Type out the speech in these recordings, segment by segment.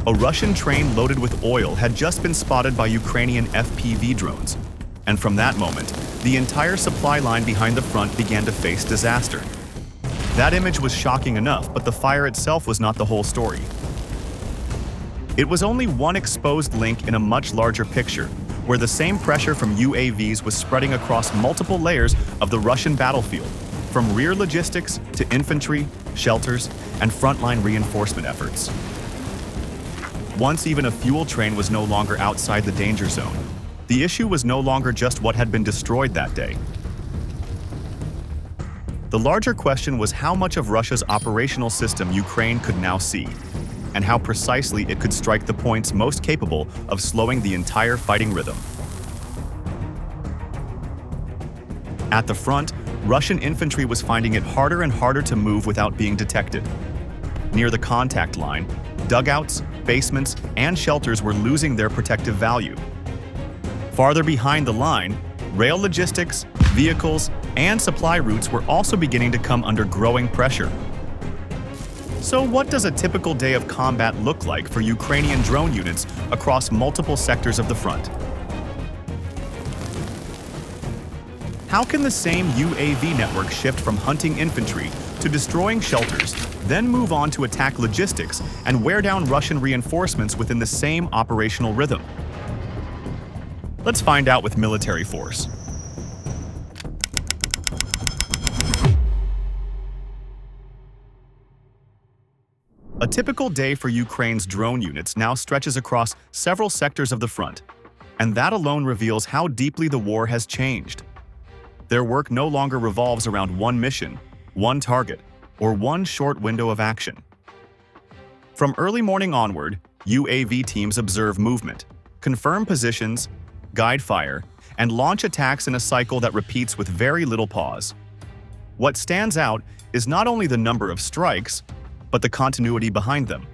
A Russian train loaded with oil had just been spotted by Ukrainian FPV drones, and from that moment, the entire supply line behind the front began to face disaster. That image was shocking enough, but the fire itself was not the whole story. It was only one exposed link in a much larger picture, where the same pressure from UAVs was spreading across multiple layers of the Russian battlefield, from rear logistics to infantry, shelters, and frontline reinforcement efforts. Once even a fuel train was no longer outside the danger zone, the issue was no longer just what had been destroyed that day. The larger question was how much of Russia's operational system Ukraine could now see, and how precisely it could strike the points most capable of slowing the entire fighting rhythm. At the front, Russian infantry was finding it harder and harder to move without being detected. Near the contact line, dugouts, basements, and shelters were losing their protective value. Farther behind the line, rail logistics, vehicles, and supply routes were also beginning to come under growing pressure. So what does a typical day of combat look like for Ukrainian drone units across multiple sectors of the front? How can the same UAV network shift from hunting infantry to destroying shelters, then move on to attack logistics and wear down Russian reinforcements within the same operational rhythm? Let's find out with military force. A typical day for Ukraine's drone units now stretches across several sectors of the front, and that alone reveals how deeply the war has changed. Their work no longer revolves around one mission, one target, or one short window of action. From early morning onward, UAV teams observe movement, confirm positions, guide fire, and launch attacks in a cycle that repeats with very little pause. What stands out is not only the number of strikes, but the continuity behind them.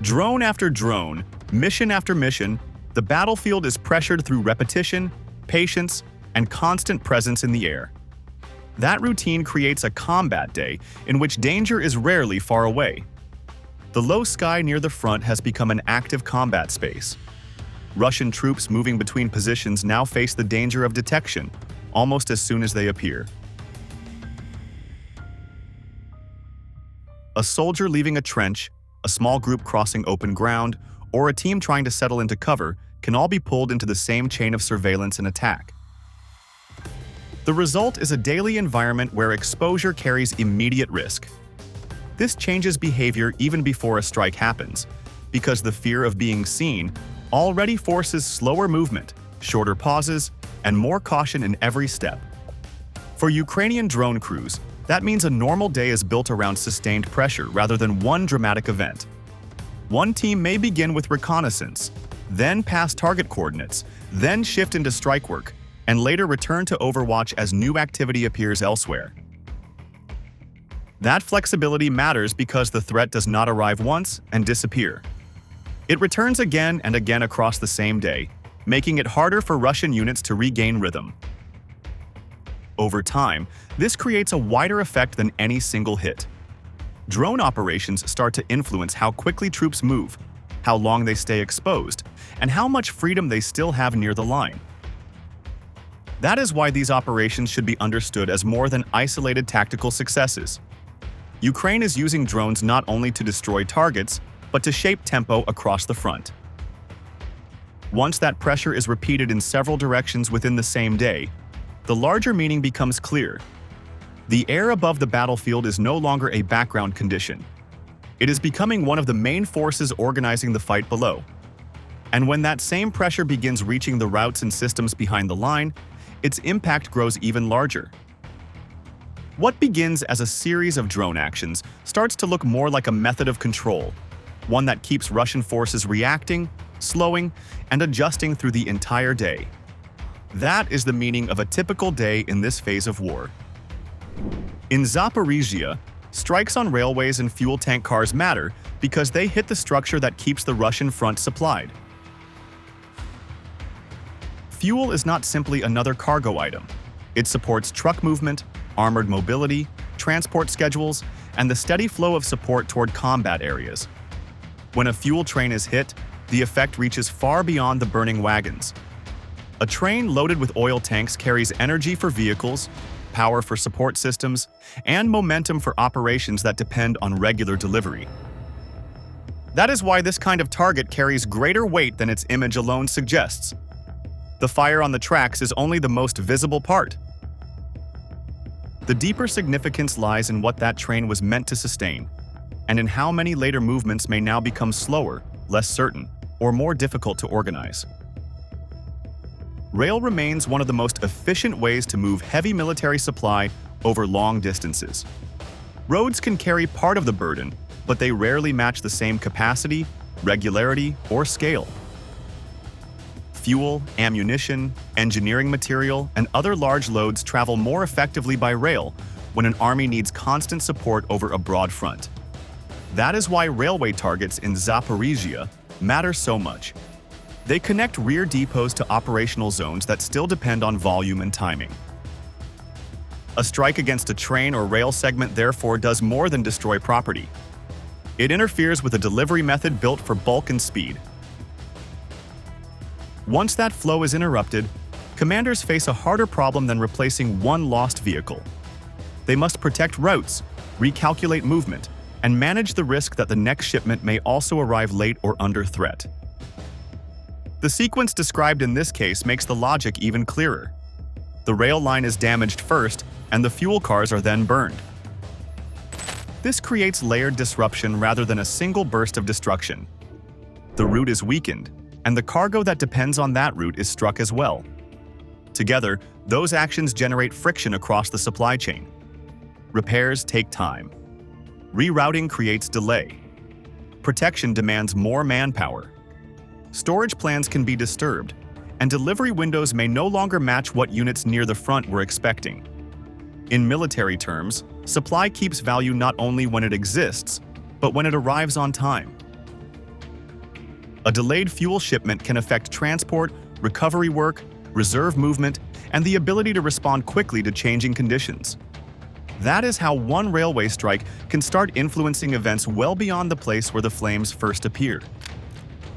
Drone after drone, mission after mission, the battlefield is pressured through repetition, patience, and constant presence in the air. That routine creates a combat day in which danger is rarely far away. The low sky near the front has become an active combat space. Russian troops moving between positions now face the danger of detection almost as soon as they appear. A soldier leaving a trench, a small group crossing open ground, or a team trying to settle into cover can all be pulled into the same chain of surveillance and attack. The result is a daily environment where exposure carries immediate risk. This changes behavior even before a strike happens, because the fear of being seen already forces slower movement, shorter pauses, and more caution in every step. For Ukrainian drone crews, that means a normal day is built around sustained pressure rather than one dramatic event. One team may begin with reconnaissance, then pass target coordinates, then shift into strike work, and later return to overwatch as new activity appears elsewhere. That flexibility matters because the threat does not arrive once and disappear. It returns again and again across the same day, making it harder for Russian units to regain rhythm. Over time, this creates a wider effect than any single hit. Drone operations start to influence how quickly troops move, how long they stay exposed, and how much freedom they still have near the line. That is why these operations should be understood as more than isolated tactical successes. Ukraine is using drones not only to destroy targets, but to shape tempo across the front. Once that pressure is repeated in several directions within the same day, the larger meaning becomes clear. The air above the battlefield is no longer a background condition. It is becoming one of the main forces organizing the fight below. And when that same pressure begins reaching the routes and systems behind the line, its impact grows even larger. What begins as a series of drone actions starts to look more like a method of control, one that keeps Russian forces reacting, slowing, and adjusting through the entire day. That is the meaning of a typical day in this phase of war. In Zaparisia, strikes on railways and fuel tank cars matter because they hit the structure that keeps the Russian front supplied. Fuel is not simply another cargo item. It supports truck movement, armored mobility, transport schedules, and the steady flow of support toward combat areas. When a fuel train is hit, the effect reaches far beyond the burning wagons. A train loaded with oil tanks carries energy for vehicles, power for support systems, and momentum for operations that depend on regular delivery. That is why this kind of target carries greater weight than its image alone suggests. The fire on the tracks is only the most visible part. The deeper significance lies in what that train was meant to sustain, and in how many later movements may now become slower, less certain, or more difficult to organize. Rail remains one of the most efficient ways to move heavy military supply over long distances. Roads can carry part of the burden, but they rarely match the same capacity, regularity, or scale. Fuel, ammunition, engineering material, and other large loads travel more effectively by rail when an army needs constant support over a broad front. That is why railway targets in Zaparisia matter so much. They connect rear depots to operational zones that still depend on volume and timing. A strike against a train or rail segment therefore does more than destroy property. It interferes with a delivery method built for bulk and speed. Once that flow is interrupted, commanders face a harder problem than replacing one lost vehicle. They must protect routes, recalculate movement, and manage the risk that the next shipment may also arrive late or under threat. The sequence described in this case makes the logic even clearer. The rail line is damaged first, and the fuel cars are then burned. This creates layered disruption rather than a single burst of destruction. The route is weakened, and the cargo that depends on that route is struck as well. Together, those actions generate friction across the supply chain. Repairs take time. Rerouting creates delay. Protection demands more manpower. Storage plans can be disturbed, and delivery windows may no longer match what units near the front were expecting. In military terms, supply keeps value not only when it exists, but when it arrives on time. A delayed fuel shipment can affect transport, recovery work, reserve movement, and the ability to respond quickly to changing conditions. That is how one railway strike can start influencing events well beyond the place where the flames first appeared.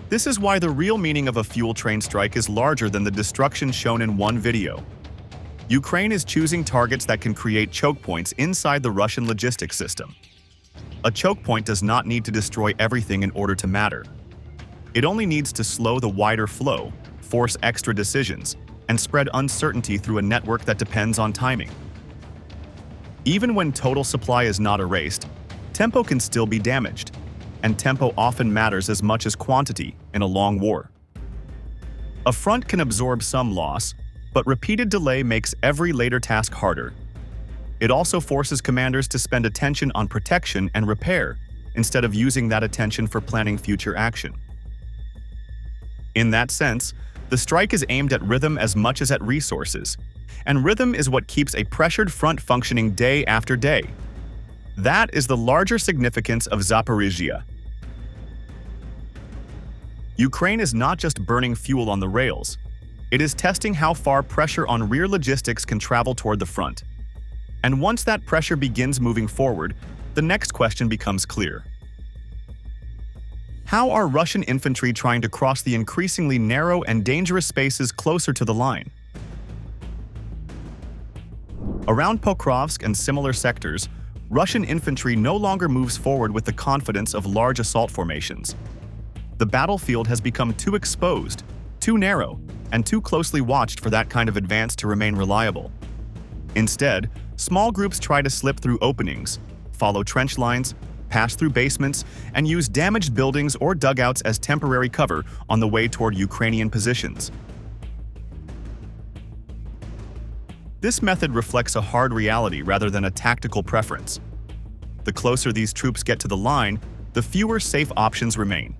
This is why the real meaning of a fuel train strike is larger than the destruction shown in one video. Ukraine is choosing targets that can create choke points inside the Russian logistics system. A choke point does not need to destroy everything in order to matter. It only needs to slow the wider flow, force extra decisions, and spread uncertainty through a network that depends on timing. Even when total supply is not erased, tempo can still be damaged, and tempo often matters as much as quantity in a long war. A front can absorb some loss, but repeated delay makes every later task harder. It also forces commanders to spend attention on protection and repair instead of using that attention for planning future action. In that sense, the strike is aimed at rhythm as much as at resources, and rhythm is what keeps a pressured front functioning day after day. That is the larger significance of Zaparisia. Ukraine is not just burning fuel on the rails. It is testing how far pressure on rear logistics can travel toward the front. And once that pressure begins moving forward, the next question becomes clear. How are Russian infantry trying to cross the increasingly narrow and dangerous spaces closer to the line? Around Pokrovsk and similar sectors, Russian infantry no longer moves forward with the confidence of large assault formations. The battlefield has become too exposed, too narrow, and too closely watched for that kind of advance to remain reliable. Instead, small groups try to slip through openings, follow trench lines, pass through basements, and use damaged buildings or dugouts as temporary cover on the way toward Ukrainian positions. This method reflects a hard reality rather than a tactical preference. The closer these troops get to the line, the fewer safe options remain.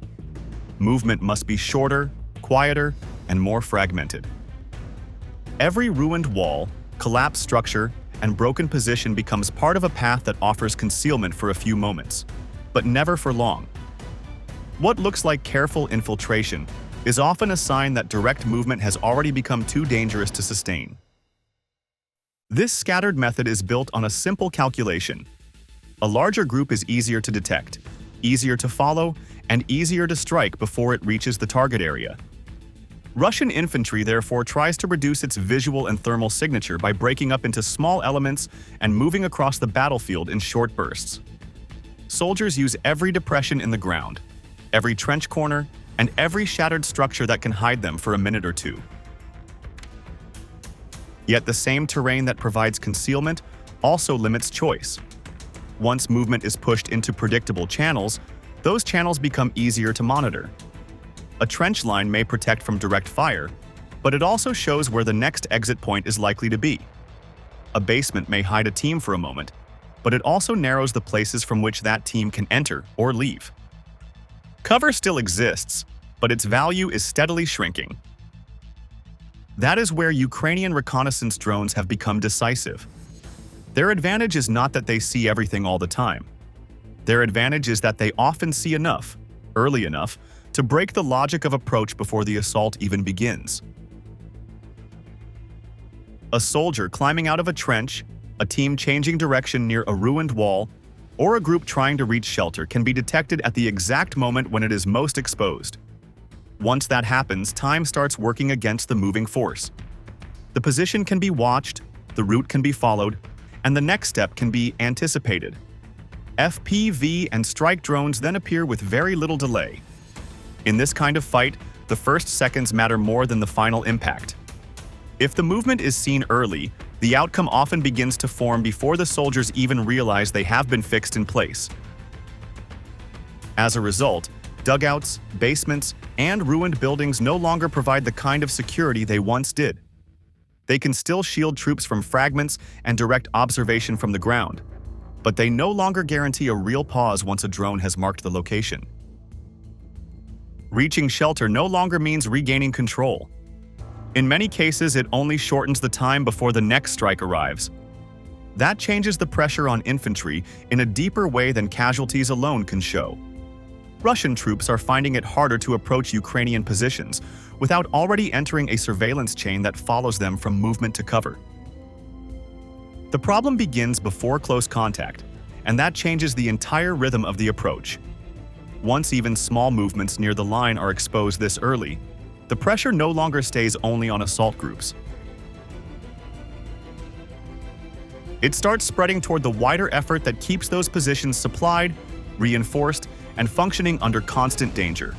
Movement must be shorter, quieter, and more fragmented. Every ruined wall, collapsed structure, and broken position becomes part of a path that offers concealment for a few moments, but never for long. What looks like careful infiltration is often a sign that direct movement has already become too dangerous to sustain. This scattered method is built on a simple calculation. A larger group is easier to detect. easier to follow, and easier to strike before it reaches the target area. Russian infantry therefore tries to reduce its visual and thermal signature by breaking up into small elements and moving across the battlefield in short bursts. Soldiers use every depression in the ground, every trench corner, and every shattered structure that can hide them for a minute or two. Yet the same terrain that provides concealment also limits choice. Once movement is pushed into predictable channels, those channels become easier to monitor. A trench line may protect from direct fire, but it also shows where the next exit point is likely to be. A basement may hide a team for a moment, but it also narrows the places from which that team can enter or leave. Cover still exists, but its value is steadily shrinking. That is where Ukrainian reconnaissance drones have become decisive. Their advantage is not that they see everything all the time. Their advantage is that they often see enough, early enough, to break the logic of approach before the assault even begins. A soldier climbing out of a trench, a team changing direction near a ruined wall, or a group trying to reach shelter can be detected at the exact moment when it is most exposed. Once that happens, time starts working against the moving force. The position can be watched, the route can be followed, and the next step can be anticipated. FPV and strike drones then appear with very little delay. In this kind of fight, the first seconds matter more than the final impact. If the movement is seen early, the outcome often begins to form before the soldiers even realize they have been fixed in place. As a result, dugouts, basements, and ruined buildings no longer provide the kind of security they once did. They can still shield troops from fragments and direct observation from the ground, but they no longer guarantee a real pause once a drone has marked the location. Reaching shelter no longer means regaining control. In many cases, it only shortens the time before the next strike arrives. That changes the pressure on infantry in a deeper way than casualties alone can show. Russian troops are finding it harder to approach Ukrainian positions without already entering a surveillance chain that follows them from movement to cover. The problem begins before close contact, and that changes the entire rhythm of the approach. Once even small movements near the line are exposed this early, the pressure no longer stays only on assault groups. It starts spreading toward the wider effort that keeps those positions supplied, reinforced, and functioning under constant danger.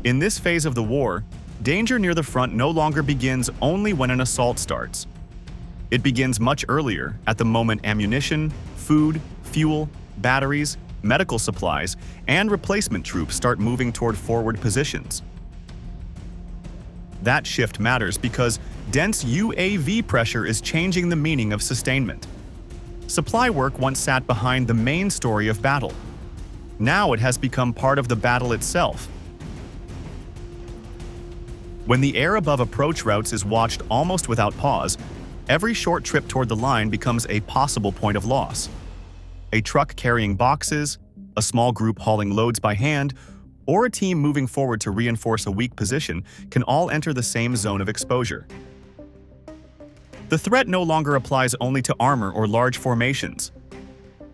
In this phase of the war, danger near the front no longer begins only when an assault starts. It begins much earlier, at the moment ammunition, food, fuel, batteries, medical supplies, and replacement troops start moving toward forward positions. That shift matters because dense UAV pressure is changing the meaning of sustainment. Supply work once sat behind the main story of battle. Now it has become part of the battle itself. When the air above approach routes is watched almost without pause, every short trip toward the line becomes a possible point of loss. A truck carrying boxes, a small group hauling loads by hand, or a team moving forward to reinforce a weak position can all enter the same zone of exposure. The threat no longer applies only to armor or large formations.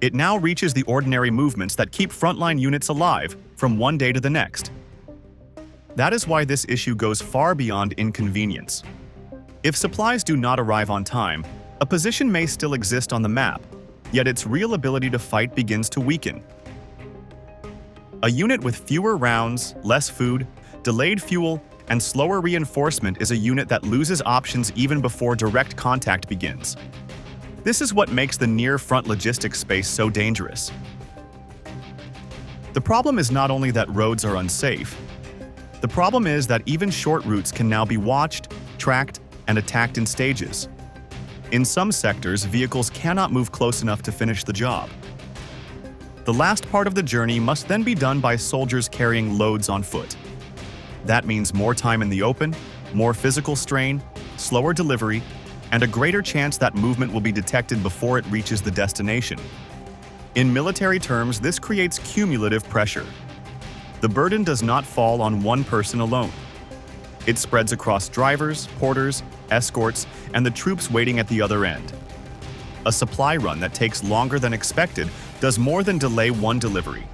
It now reaches the ordinary movements that keep frontline units alive from one day to the next. That is why this issue goes far beyond inconvenience. If supplies do not arrive on time, a position may still exist on the map, yet its real ability to fight begins to weaken. A unit with fewer rounds, less food, delayed fuel, and slower reinforcement is a unit that loses options even before direct contact begins. This is what makes the near-front logistics space so dangerous. The problem is not only that roads are unsafe. The problem is that even short routes can now be watched, tracked, and attacked in stages. In some sectors, vehicles cannot move close enough to finish the job. The last part of the journey must then be done by soldiers carrying loads on foot. That means more time in the open, more physical strain, slower delivery, and a greater chance that movement will be detected before it reaches the destination. In military terms, this creates cumulative pressure. The burden does not fall on one person alone. It spreads across drivers, porters, escorts, and the troops waiting at the other end. A supply run that takes longer than expected does more than delay one delivery.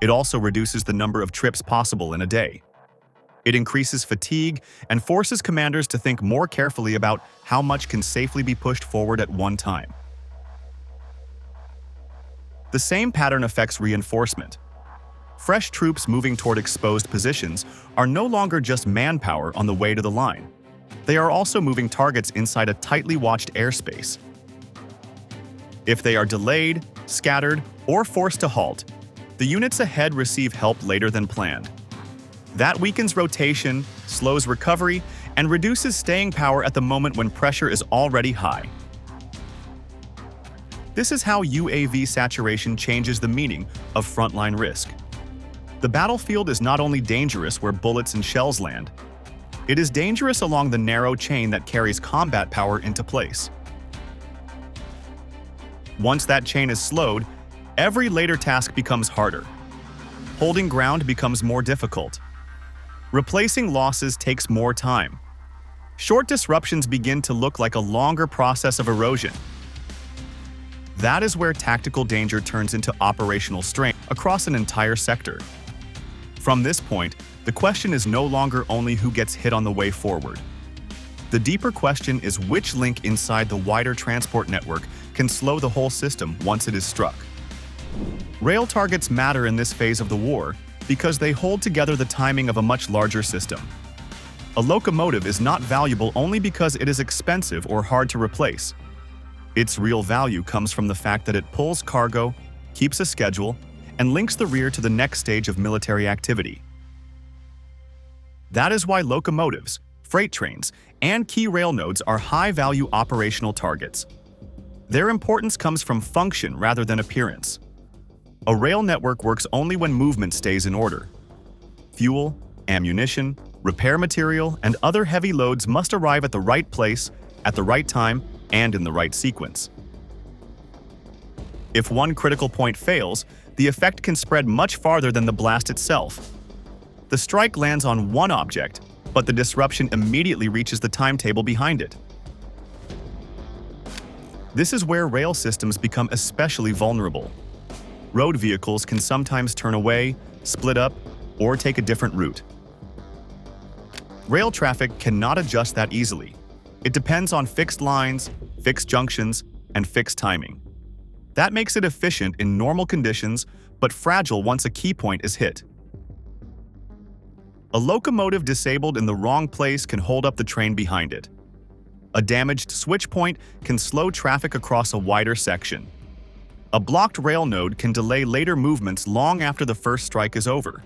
It also reduces the number of trips possible in a day. It increases fatigue and forces commanders to think more carefully about how much can safely be pushed forward at one time. The same pattern affects reinforcement. Fresh troops moving toward exposed positions are no longer just manpower on the way to the line. They are also moving targets inside a tightly watched airspace. If they are delayed, scattered, or forced to halt, the units ahead receive help later than planned. That weakens rotation, slows recovery, and reduces staying power at the moment when pressure is already high. This is how UAV saturation changes the meaning of frontline risk. The battlefield is not only dangerous where bullets and shells land, it is dangerous along the narrow chain that carries combat power into place. Once that chain is slowed, every later task becomes harder. Holding ground becomes more difficult. Replacing losses takes more time. Short disruptions begin to look like a longer process of erosion. That is where tactical danger turns into operational strain across an entire sector. From this point, the question is no longer only who gets hit on the way forward. The deeper question is which link inside the wider transport network can slow the whole system once it is struck. Rail targets matter in this phase of the war because they hold together the timing of a much larger system. A locomotive is not valuable only because it is expensive or hard to replace. Its real value comes from the fact that it pulls cargo, keeps a schedule, and links the rear to the next stage of military activity. That is why locomotives, freight trains, and key rail nodes are high-value operational targets. Their importance comes from function rather than appearance. A rail network works only when movement stays in order. Fuel, ammunition, repair material, and other heavy loads must arrive at the right place, at the right time, and in the right sequence. If one critical point fails, the effect can spread much farther than the blast itself. The strike lands on one object, but the disruption immediately reaches the timetable behind it. This is where rail systems become especially vulnerable. Road vehicles can sometimes turn away, split up, or take a different route. Rail traffic cannot adjust that easily. It depends on fixed lines, fixed junctions, and fixed timing. That makes it efficient in normal conditions, but fragile once a key point is hit. A locomotive disabled in the wrong place can hold up the train behind it. A damaged switch point can slow traffic across a wider section. A blocked rail node can delay later movements long after the first strike is over.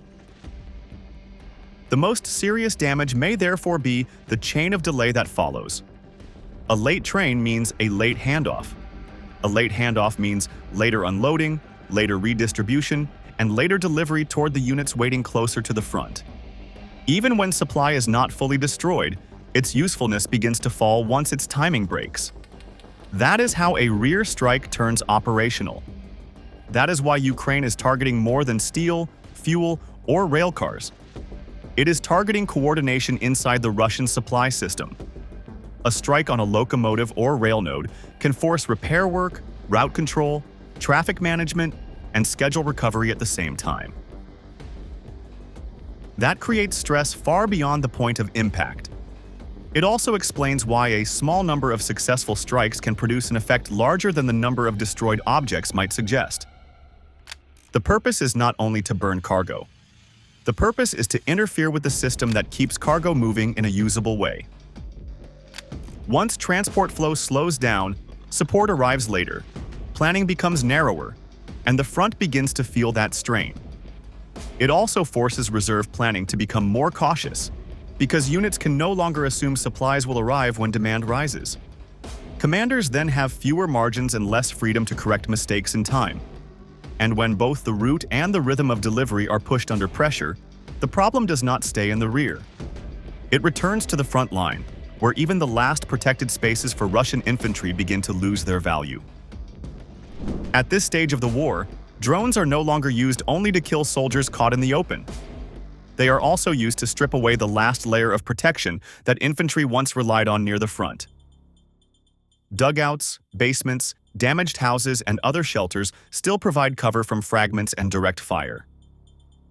The most serious damage may therefore be the chain of delay that follows. A late train means a late handoff. A late handoff means later unloading, later redistribution, and later delivery toward the units waiting closer to the front. Even when supply is not fully destroyed, its usefulness begins to fall once its timing breaks. That is how a rear strike turns operational. That is why Ukraine is targeting more than steel, fuel, or rail cars. It is targeting coordination inside the Russian supply system. A strike on a locomotive or rail node can force repair work, route control, traffic management, and schedule recovery at the same time. That creates stress far beyond the point of impact. It also explains why a small number of successful strikes can produce an effect larger than the number of destroyed objects might suggest. The purpose is not only to burn cargo. The purpose is to interfere with the system that keeps cargo moving in a usable way. Once transport flow slows down, support arrives later, planning becomes narrower, and the front begins to feel that strain. It also forces reserve planning to become more cautious, because units can no longer assume supplies will arrive when demand rises. Commanders then have fewer margins and less freedom to correct mistakes in time. And when both the route and the rhythm of delivery are pushed under pressure, the problem does not stay in the rear. It returns to the front line, where even the last protected spaces for Russian infantry begin to lose their value. At this stage of the war, drones are no longer used only to kill soldiers caught in the open. They are also used to strip away the last layer of protection that infantry once relied on near the front. Dugouts, basements, damaged houses and other shelters still provide cover from fragments and direct fire.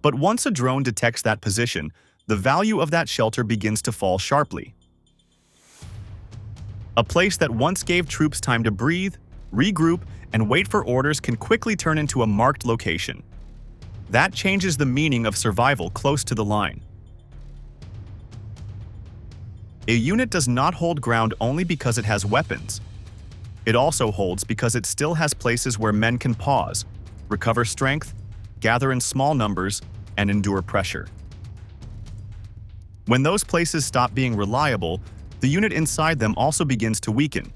But once a drone detects that position, the value of that shelter begins to fall sharply. A place that once gave troops time to breathe, regroup, and wait for orders can quickly turn into a marked location. That changes the meaning of survival close to the line. A unit does not hold ground only because it has weapons. It also holds because it still has places where men can pause, recover strength, gather in small numbers, and endure pressure. When those places stop being reliable, the unit inside them also begins to weaken.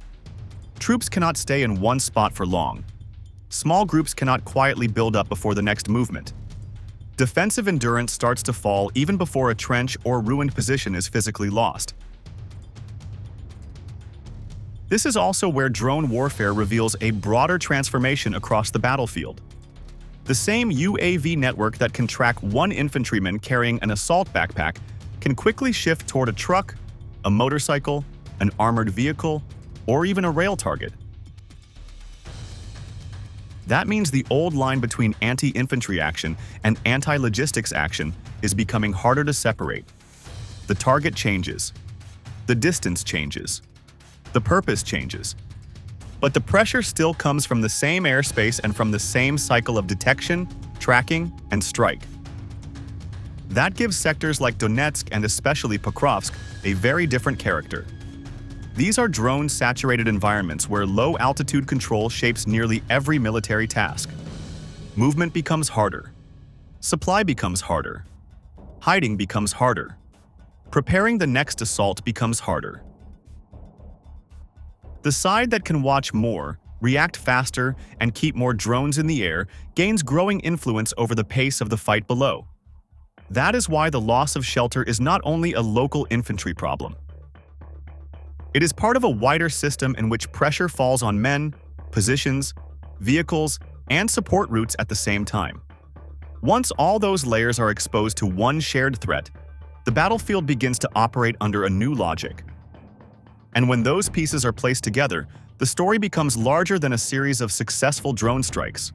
Troops cannot stay in one spot for long. Small groups cannot quietly build up before the next movement. Defensive endurance starts to fall even before a trench or ruined position is physically lost. This is also where drone warfare reveals a broader transformation across the battlefield. The same UAV network that can track one infantryman carrying an assault backpack can quickly shift toward a truck, a motorcycle, an armored vehicle, or even a rail target. That means the old line between anti-infantry action and anti-logistics action is becoming harder to separate. The target changes. The distance changes. The purpose changes. But the pressure still comes from the same airspace and from the same cycle of detection, tracking, and strike. That gives sectors like Donetsk and especially Pokrovsk a very different character. These are drone-saturated environments where low-altitude control shapes nearly every military task. Movement becomes harder. Supply becomes harder. Hiding becomes harder. Preparing the next assault becomes harder. The side that can watch more, react faster, and keep more drones in the air gains growing influence over the pace of the fight below. That is why the loss of shelter is not only a local infantry problem. It is part of a wider system in which pressure falls on men, positions, vehicles, and support routes at the same time. Once all those layers are exposed to one shared threat, the battlefield begins to operate under a new logic. And when those pieces are placed together, the story becomes larger than a series of successful drone strikes.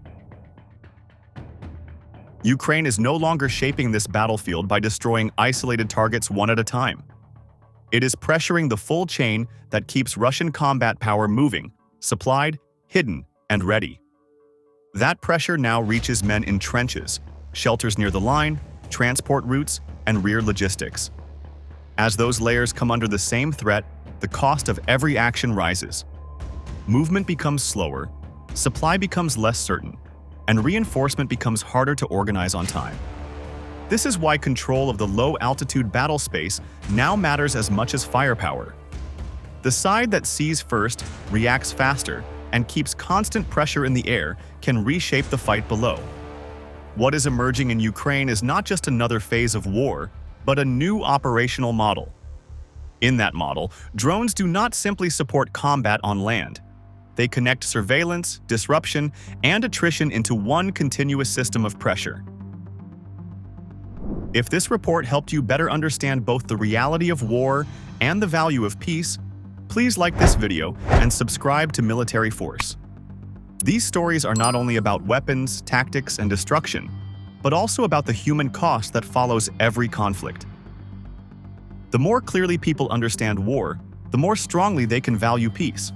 Ukraine is no longer shaping this battlefield by destroying isolated targets one at a time. It is pressuring the full chain that keeps Russian combat power moving, supplied, hidden, and ready. That pressure now reaches men in trenches, shelters near the line, transport routes, and rear logistics. As those layers come under the same threat, the cost of every action rises. Movement becomes slower, supply becomes less certain, and reinforcement becomes harder to organize on time. This is why control of the low-altitude battle space now matters as much as firepower. The side that sees first, reacts faster, and keeps constant pressure in the air can reshape the fight below. What is emerging in Ukraine is not just another phase of war, but a new operational model. In that model, drones do not simply support combat on land. They connect surveillance, disruption, and attrition into one continuous system of pressure. If this report helped you better understand both the reality of war and the value of peace, please like this video and subscribe to Military Force. These stories are not only about weapons, tactics, and destruction, but also about the human cost that follows every conflict. The more clearly people understand war, the more strongly they can value peace.